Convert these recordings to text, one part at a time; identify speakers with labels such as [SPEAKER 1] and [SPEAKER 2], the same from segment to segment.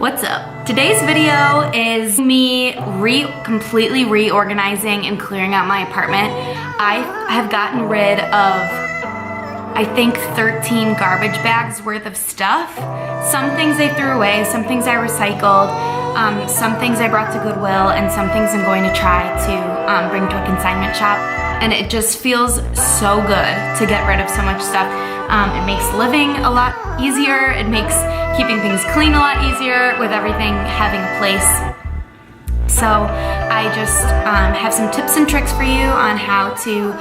[SPEAKER 1] What's up? Today's video is me completely reorganizing and clearing out my apartment. I have gotten rid of, I think, 13 garbage bags worth of stuff. Some things I threw away, some things I recycled, some things I brought to Goodwill, and some things I'm going to try to bring to a consignment shop. And it just feels so good to get rid of so much stuff. It makes living a lot easier. It makes keeping things clean a lot easier with everything having a place. So I just have some tips and tricks for you on how to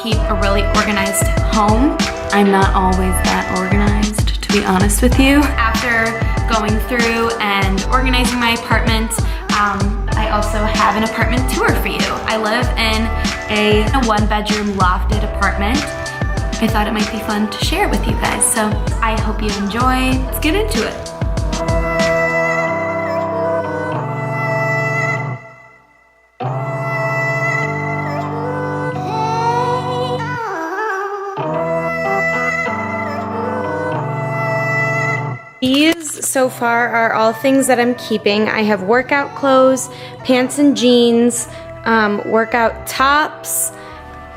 [SPEAKER 1] keep a really organized home. I'm not always that organized, to be honest with you. After going through and organizing my apartment, I also have an apartment tour for you. I live in a one-bedroom lofted apartment. I thought it might be fun to share with you guys, so I hope you enjoy. Let's get into it. These so far are all things that I'm keeping. I have workout clothes, pants and jeans, workout tops.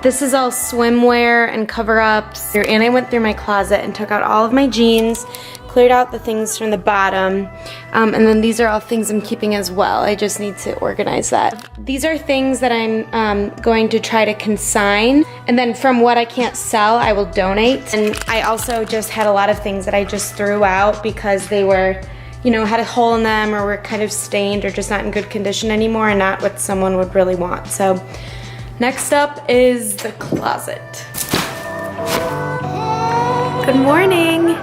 [SPEAKER 1] This is all swimwear and cover-ups. And I went through my closet and took out all of my jeans, cleared out the things from the bottom, and then these are all things I'm keeping as well. I just need to organize that. These are things that I'm going to try to consign, and then from what I can't sell, I will donate. And I also just had a lot of things that I just threw out because they were, you know, had a hole in them or were kind of stained or just not in good condition anymore and not what someone would really want. So next up is the closet. Good morning.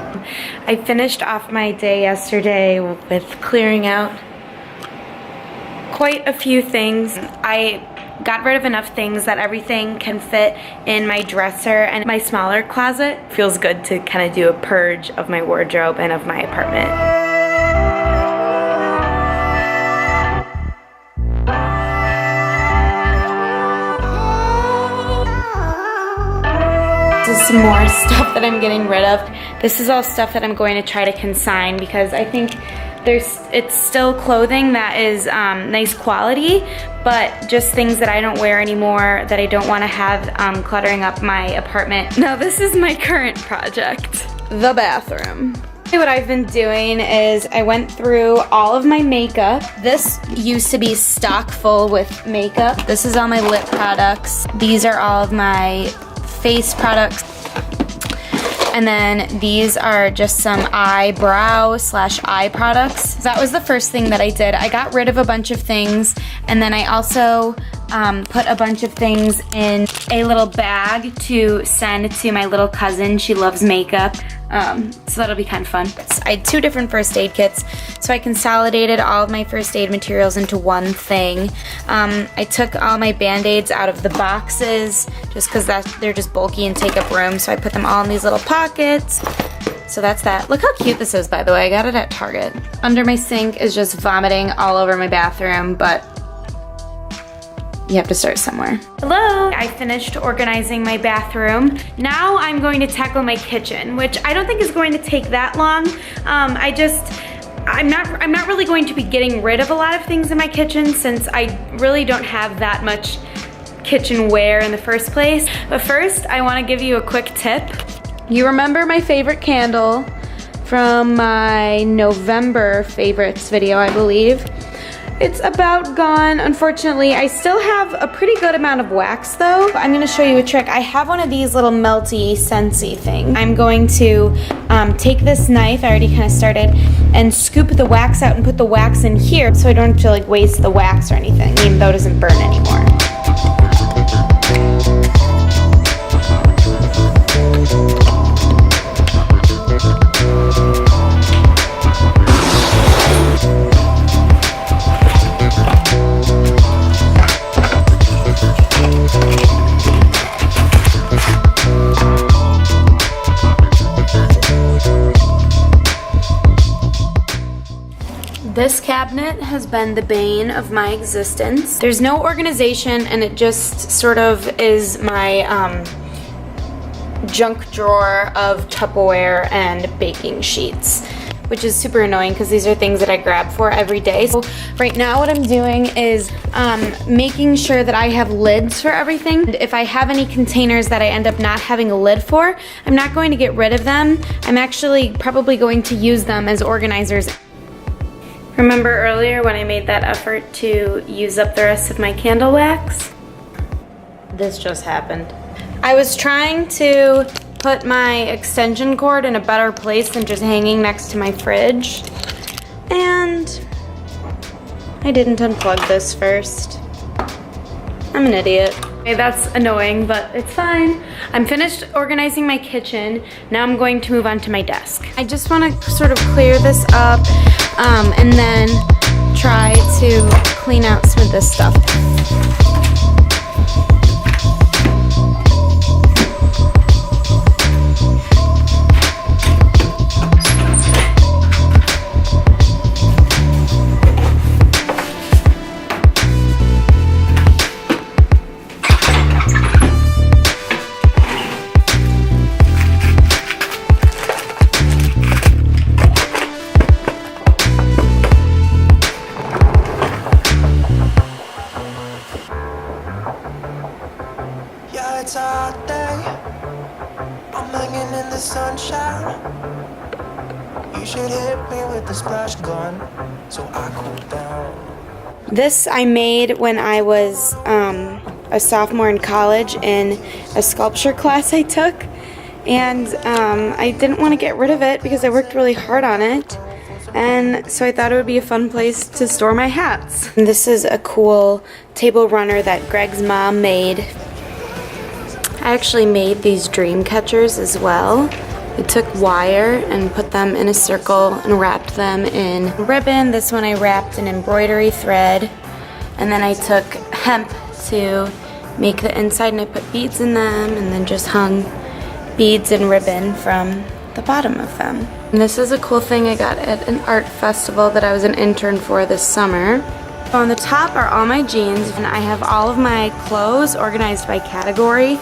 [SPEAKER 1] I finished off my day yesterday with clearing out quite a few things. I got rid of enough things that everything can fit in my dresser and my smaller closet. Feels good to kind of do a purge of my wardrobe and of my apartment. This is some more stuff that I'm getting rid of. This is all stuff that I'm going to try to consign because I think it's still clothing that is nice quality, but just things that I don't wear anymore that I don't want to have cluttering up my apartment. Now this is my current project, the bathroom. What I've been doing is I went through all of my makeup. This used to be stock full with makeup. This is all my lip products. These are all of my face products. And then these are just some eyebrow/eye products. That was the first thing that I did. I got rid of a bunch of things, and then I also put a bunch of things in a little bag to send to my little cousin. She loves makeup, so that'll be kind of fun. I had 2 different first aid kits, so I consolidated all of my first aid materials into one thing. I took all my Band-Aids out of the boxes just because they're just bulky and take up room, so I put them all in these little pockets. So that's that. Look how cute this is, by the way. I got it at Target. Under my sink is just vomiting all over my bathroom, but you have to start somewhere. Hello! I finished organizing my bathroom. Now I'm going to tackle my kitchen, which I don't think is going to take that long. I'm not really going to be getting rid of a lot of things in my kitchen since I really don't have that much kitchenware in the first place. But first, I want to give you a quick tip. You remember my favorite candle from my November favorites video, I believe. It's about gone, unfortunately. I still have a pretty good amount of wax though. I'm gonna show you a trick. I have one of these little melty, scentsy things. I'm going to take this knife, I already kind of started, and scoop the wax out and put the wax in here so I don't have to like waste the wax or anything, even though it doesn't burn anymore. This cabinet has been the bane of my existence. There's no organization and it just sort of is my junk drawer of Tupperware and baking sheets. which is super annoying because these are things that I grab for every day. So right now what I'm doing is making sure that I have lids for everything. And if I have any containers that I end up not having a lid for, I'm not going to get rid of them. I'm actually probably going to use them as organizers. Remember earlier when I made that effort to use up the rest of my candle wax? This just happened. I was trying to put my extension cord in a better place than just hanging next to my fridge, and I didn't unplug this first. I'm an idiot. Okay, that's annoying, but it's fine. I'm finished organizing my kitchen. Now I'm going to move on to my desk. I just want to sort of clear this up and then try to clean out some of this stuff.
[SPEAKER 2] It's a hot day, I'm hanging in the sunshine. You should hit me with the splash gun, so I cool down.
[SPEAKER 1] This I made when I was a sophomore in college in a sculpture class I took, and I didn't want to get rid of it because I worked really hard on it, and so I thought it would be a fun place to store my hats. And this is a cool table runner that Greg's mom made. I actually made these dream catchers as well. I took wire and put them in a circle and wrapped them in ribbon. This one I wrapped in embroidery thread. And then I took hemp to make the inside, and I put beads in them and then just hung beads and ribbon from the bottom of them. And this is a cool thing I got at an art festival that I was an intern for this summer. On the top are all my jeans, and I have all of my clothes organized by category.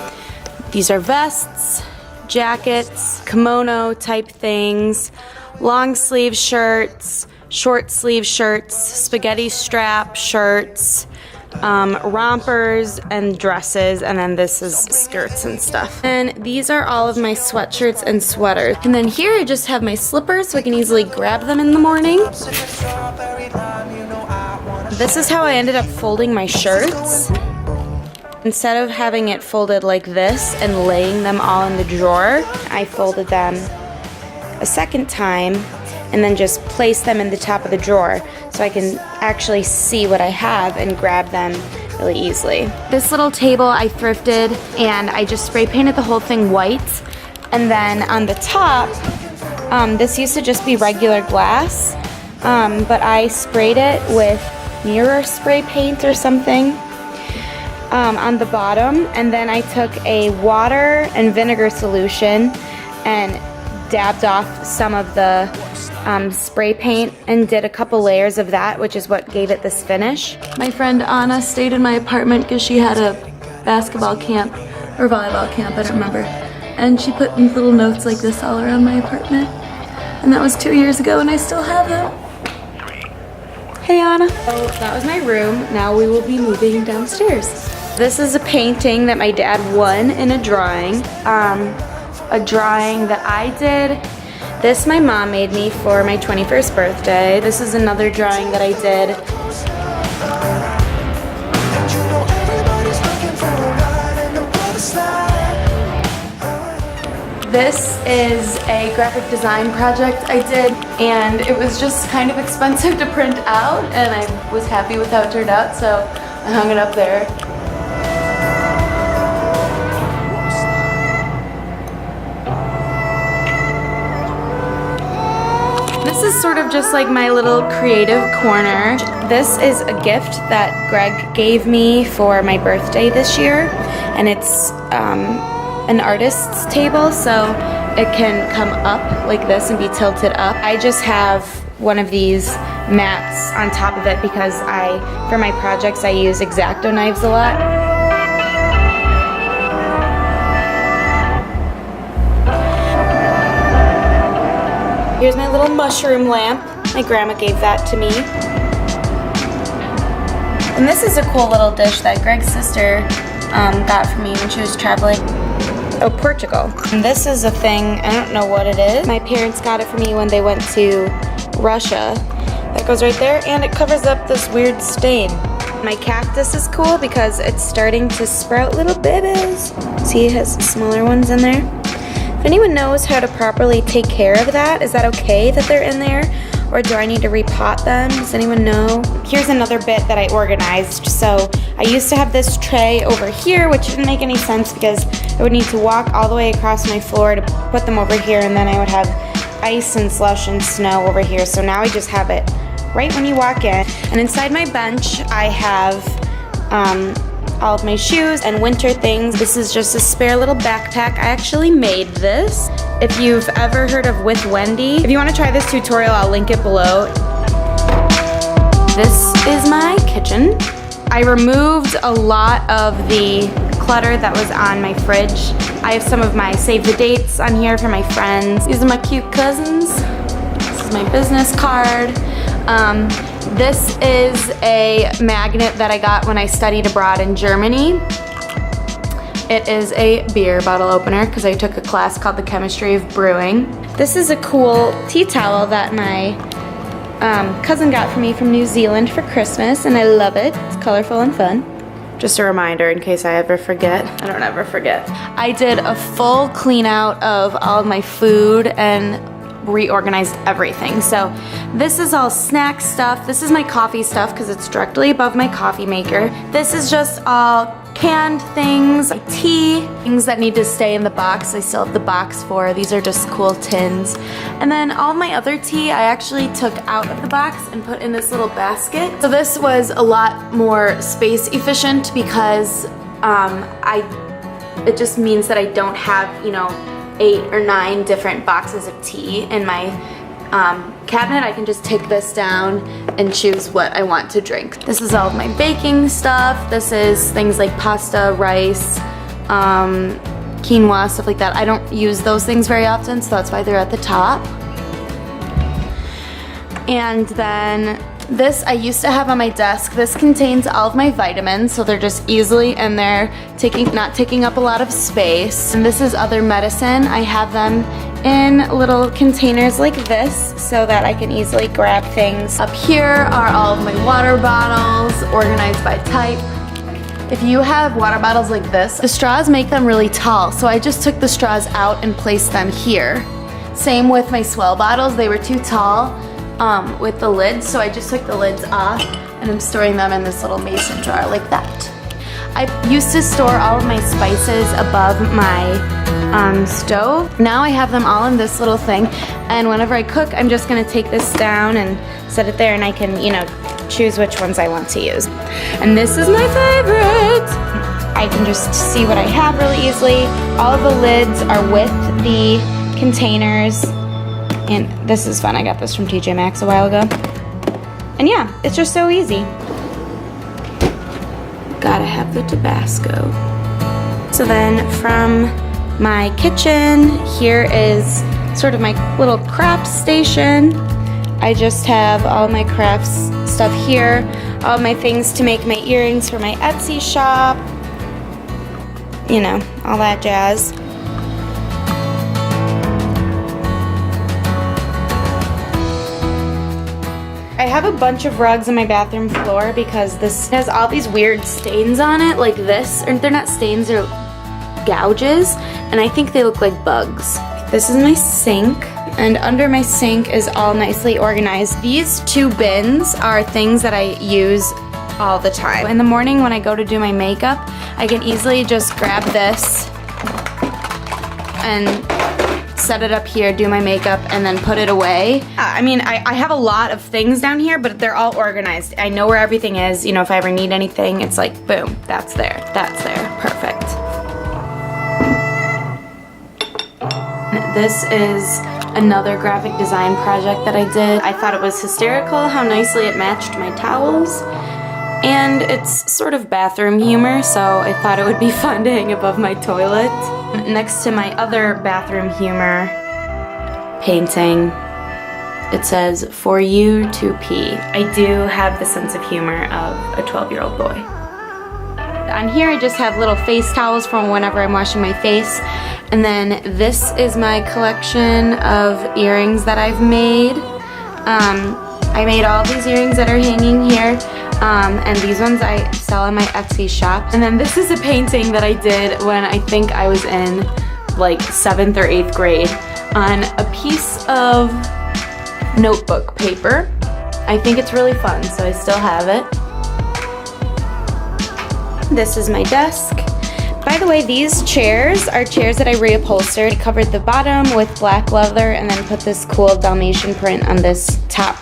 [SPEAKER 1] These are vests, jackets, kimono type things, long sleeve shirts, short sleeve shirts, spaghetti strap shirts, rompers and dresses, and then this is skirts and stuff. And these are all of my sweatshirts and sweaters. And then here I just have my slippers so I can easily grab them in the morning. This is how I ended up folding my shirts. Instead of having it folded like this and laying them all in the drawer, I folded them a second time and then just placed them in the top of the drawer so I can actually see what I have and grab them really easily. This little table I thrifted, and I just spray painted the whole thing white. And then on the top, this used to just be regular glass, but I sprayed it with mirror spray paint or something. On the bottom, and then I took a water and vinegar solution and dabbed off some of the spray paint and did a couple layers of that, which is what gave it this finish. My friend Anna stayed in my apartment because she had a basketball camp or volleyball camp, I don't remember, and she put little notes like this all around my apartment, and that was 2 years ago and I still have them. Hey Anna. So that was my room. Now we will be moving downstairs. This is a painting that my dad won in a drawing that I did. This my mom made me for my 21st birthday. This is another drawing that I did. This is a graphic design project I did, and it was just kind of expensive to print out, and I was happy with how it turned out, so I hung it up there. This is sort of just like my little creative corner. This is a gift that Greg gave me for my birthday this year, and it's an artist's table, so it can come up like this and be tilted up. I just have one of these mats on top of it because for my projects, I use X-Acto knives a lot. Here's my little mushroom lamp. My grandma gave that to me. And this is a cool little dish that Greg's sister got for me when she was traveling. Oh, Portugal. And this is a thing, I don't know what it is. My parents got it for me when they went to Russia. That goes right there, and it covers up this weird stain. My cactus is cool because it's starting to sprout little babies. See, it has smaller ones in there. If anyone knows how to properly take care of that, is that okay that they're in there? Or do I need to repot them? Does anyone know? Here's another bit that I organized. So I used to have this tray over here, which didn't make any sense because I would need to walk all the way across my floor to put them over here, and then I would have ice and slush and snow over here. So now I just have it right when you walk in. And inside my bench, I have all of my shoes and winter things. This is just a spare little backpack. I actually made this. If you've ever heard of With Wendy, if you want to try this tutorial, I'll link it below. This is my kitchen. I removed a lot of the clutter that was on my fridge. I have some of my save the dates on here for my friends. These are my cute cousins. This is my business card. This is a magnet that I got when I studied abroad in Germany. It is a beer bottle opener because I took a class called The Chemistry of Brewing. This is a cool tea towel that my cousin got for me from New Zealand for Christmas, and I love it. It's colorful and fun. Just a reminder in case I ever forget. I don't ever forget. I did a full clean out of all of my food and reorganized everything. So this is all snack stuff. This is my coffee stuff because it's directly above my coffee maker. This is just all canned things, tea, things that need to stay in the box. I still have the box for. These are just cool tins. And then all my other tea I actually took out of the box and put in this little basket. So this was a lot more space efficient because it just means that I don't have, you know, 8 or 9 different boxes of tea in my cabinet. I can just take this down and choose what I want to drink. This is all of my baking stuff. This is things like pasta, rice, quinoa, stuff like that. I don't use those things very often, so that's why they're at the top. And then this I used to have on my desk. This contains all of my vitamins, so they're just easily in there, not taking up a lot of space. And this is other medicine. I have them in little containers like this so that I can easily grab things. Up here are all of my water bottles, organized by type. If you have water bottles like this, the straws make them really tall, so I just took the straws out and placed them here. Same with my Swell bottles. They were too tall with the lids, so I just took the lids off and I'm storing them in this little mason jar like that. I used to store all of my spices above my stove. Now I have them all in this little thing, and whenever I cook, I'm just gonna take this down and set it there, and I can, you know, choose which ones I want to use. And this is my favorite. I can just see what I have really easily. All of the lids are with the containers. And this is fun. I got this from TJ Maxx a while ago. And yeah, it's just so easy. Gotta have the Tabasco. So then from my kitchen, here is sort of my little craft station. I just have all my crafts stuff here, all my things to make my earrings for my Etsy shop, you know, all that jazz. I have a bunch of rugs on my bathroom floor because this has all these weird stains on it, like this. Or they're not stains, they're gouges, and I think they look like bugs. This is my sink, and under my sink is all nicely organized. These 2 bins are things that I use all the time. In the morning when I go to do my makeup, I can easily just grab this and set it up here, do my makeup, and then put it away. I mean, I have a lot of things down here, but they're all organized. I know where everything is. You know, if I ever need anything, it's like, boom, that's there, perfect. This is another graphic design project that I did. I thought it was hysterical how nicely it matched my towels. And it's sort of bathroom humor, so I thought it would be fun to hang above my toilet. Next to my other bathroom humor painting, it says, "For you to pee." I do have the sense of humor of a 12-year-old boy. On here I just have little face towels from whenever I'm washing my face. And then this is my collection of earrings that I've made. I made all these earrings that are hanging here. And these ones I sell on my Etsy shop. And then this is a painting that I did when I think I was in like 7th or 8th grade on a piece of notebook paper. I think it's really fun, so I still have it. This is my desk. By the way, these chairs are chairs that I reupholstered. I covered the bottom with black leather and then put this cool Dalmatian print on this top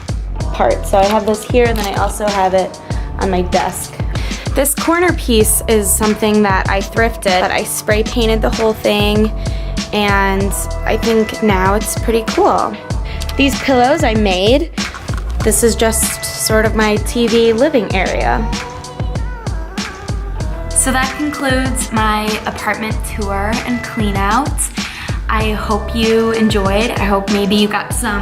[SPEAKER 1] part. So I have this here, and then I also have it on my desk. This corner piece is something that I thrifted, but I spray painted the whole thing, and I think now it's pretty cool. These pillows I made. This is just sort of my TV living area. So that concludes my apartment tour and clean out. I hope you enjoyed. I hope maybe you got some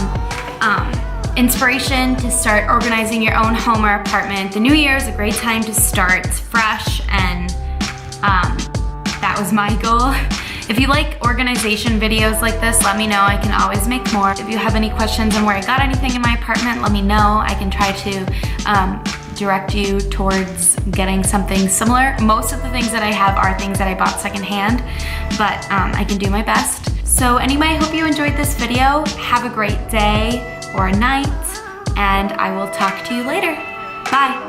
[SPEAKER 1] inspiration to start organizing your own home or apartment. The new year is a great time to start fresh, and that was my goal. If you like organization videos like this, let me know. I can always make more. If you have any questions on where I got anything in my apartment, let me know. I can try to direct you towards getting something similar. Most of the things that I have are things that I bought secondhand, but I can do my best. So anyway, I hope you enjoyed this video. Have a great day or a night, and I will talk to you later. Bye.